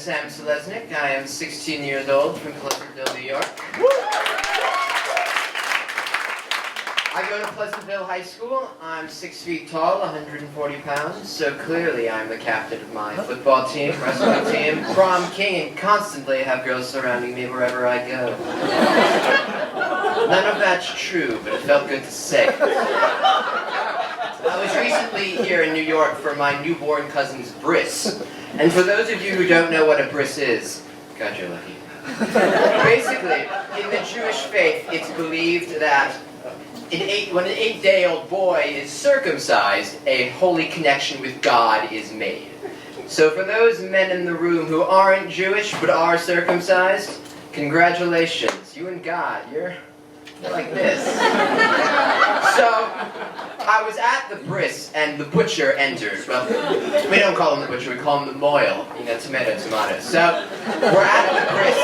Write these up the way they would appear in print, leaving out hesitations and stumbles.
Sam Selesnick. I am 16 years old from Pleasantville, New York. I go to Pleasantville High School. I'm 6 feet tall, 140 pounds, so clearly I'm the captain of my football team, wrestling team, prom king, and constantly have girls surrounding me wherever I go. None of that's true, but it felt good to say. I was recently here in New York for my newborn cousin's bris. And for those of you who don't know what a bris is, God, you're lucky. Basically, in the Jewish faith, it's believed that when an 8-day-old boy is circumcised, a holy connection with God is made. So for those men in the room who aren't Jewish but are circumcised, congratulations. You and God, you're like this. So, I was at the bris, and the butcher enters. Well, we don't call him the butcher, we call him the moil. You know, tomato. So, we're at the bris,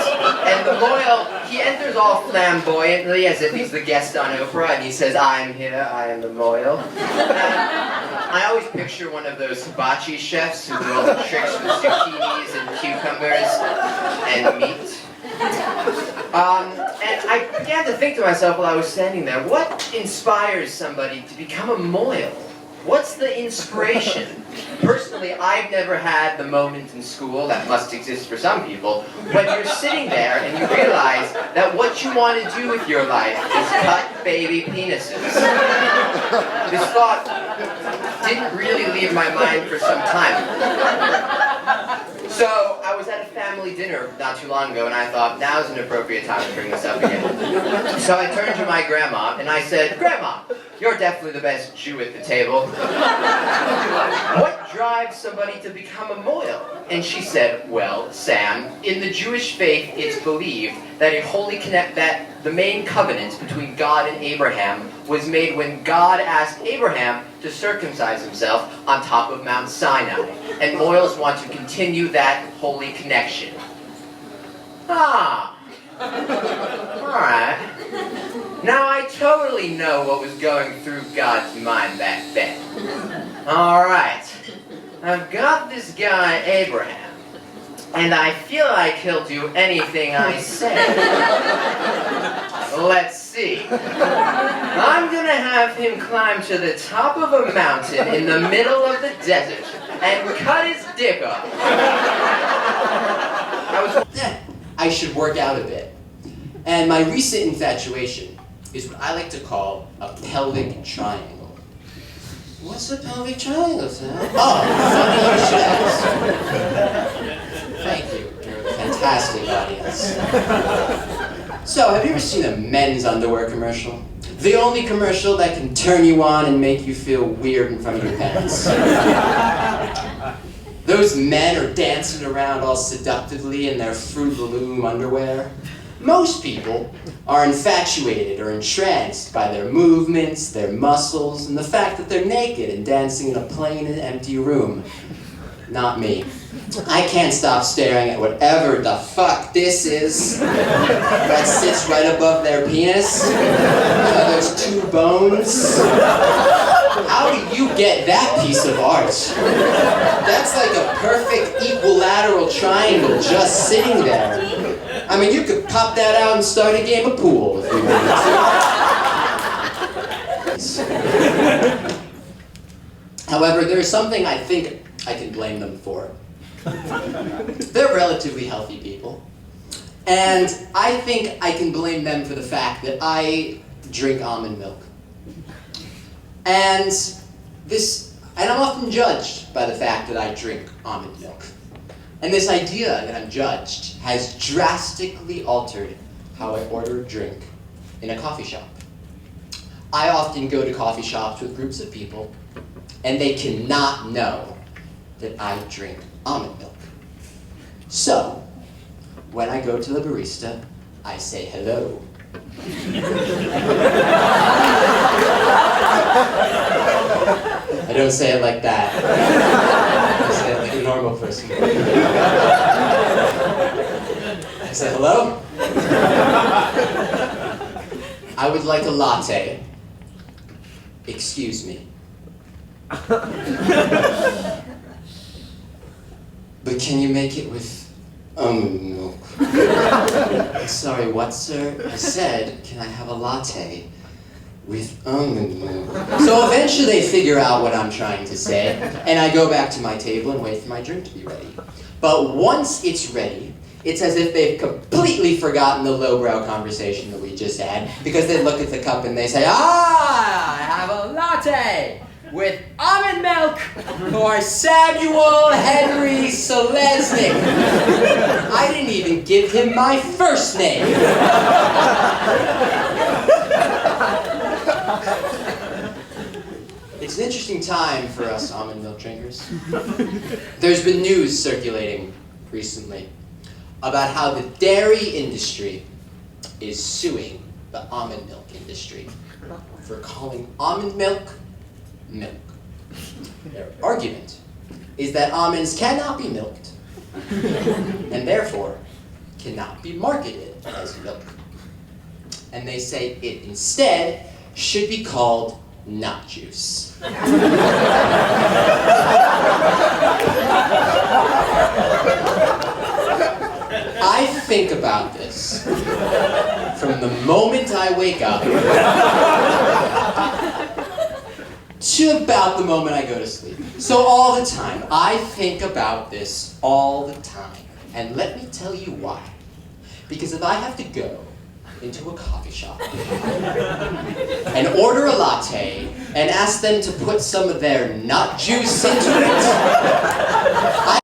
and the moil, he enters all flamboyantly as if he's the guest on Oprah, and he says, "I am here, I am the moil." I always picture one of those hibachi chefs who do all the tricks with zucchinis and cucumbers and meat. And I began to think to myself while I was standing there, what inspires somebody to become a moil? What's the inspiration? Personally, I've never had the moment in school that must exist for some people, when you're sitting there and you realize that what you want to do with your life is cut baby penises. This thought didn't really leave my mind for some time. So, I was at a family dinner not too long ago, and I thought, now's an appropriate time to bring this up again. So I turned to my grandma, and I said, "Grandma, you're definitely the best Jew at the table. What drives somebody to become a moil?" And she said, "Well, Sam, in the Jewish faith, it's believed that that the main covenant between God and Abraham was made when God asked Abraham to circumcise himself on top of Mount Sinai. And moils want to continue that holy connection." Ah. Alright. Now I totally know what was going through God's mind back then. Alright. I've got this guy, Abraham, and I feel like he'll do anything I say. Let's see. I'm gonna have him climb to the top of a mountain in the middle of the desert and cut his dick off. I should work out a bit. And my recent infatuation is what I like to call a pelvic triangle. What's a pelvic triangle, Sam? Oh, funny you should ask. Thank you. You're a fantastic audience. So, have you ever seen a men's underwear commercial? The only commercial that can turn you on and make you feel weird in front of your parents. Those men are dancing around all seductively in their Fruit of the Loom underwear. Most people are infatuated or entranced by their movements, their muscles, and the fact that they're naked and dancing in a plain and empty room. Not me. I can't stop staring at whatever the fuck this is that sits right above their penis. Those two bones. How do you get that piece of art? That's like a perfect equilateral triangle just sitting there. I mean, you could pop that out and start a game of pool if you wanted to. However, there's something I think I can blame them for. They're relatively healthy people. And I think I can blame them for the fact that I drink almond milk. And I'm often judged by the fact that I drink almond milk. And this idea that I'm judged has drastically altered how I order a drink in a coffee shop. I often go to coffee shops with groups of people, and they cannot know that I drink almond milk. So, when I go to the barista, I say hello. I don't say it like that. I say it like a normal person. I say, "Hello? I would like a latte. Excuse me. But can you make it with milk. Sorry, what, sir? I said, can I have a latte with almond milk? So eventually they figure out what I'm trying to say, and I go back to my table and wait for my drink to be ready. But once it's ready, it's as if they've completely forgotten the lowbrow conversation that we just had, because they look at the cup and they say, I have a latte with almond milk for Samuel Henry Selesnick. I didn't even give him my first name. It's an interesting time for us almond milk drinkers. There's been news circulating recently about how the dairy industry is suing the almond milk industry for calling almond milk milk. Their argument is that almonds cannot be milked and therefore cannot be marketed as milk. And they say it instead should be called nut juice. I think about this from the moment I wake up to about the moment I go to sleep. So all the time, I think about this all the time. And let me tell you why. Because if I have to go into a coffee shop and order a latte and ask them to put some of their nut juice into it, I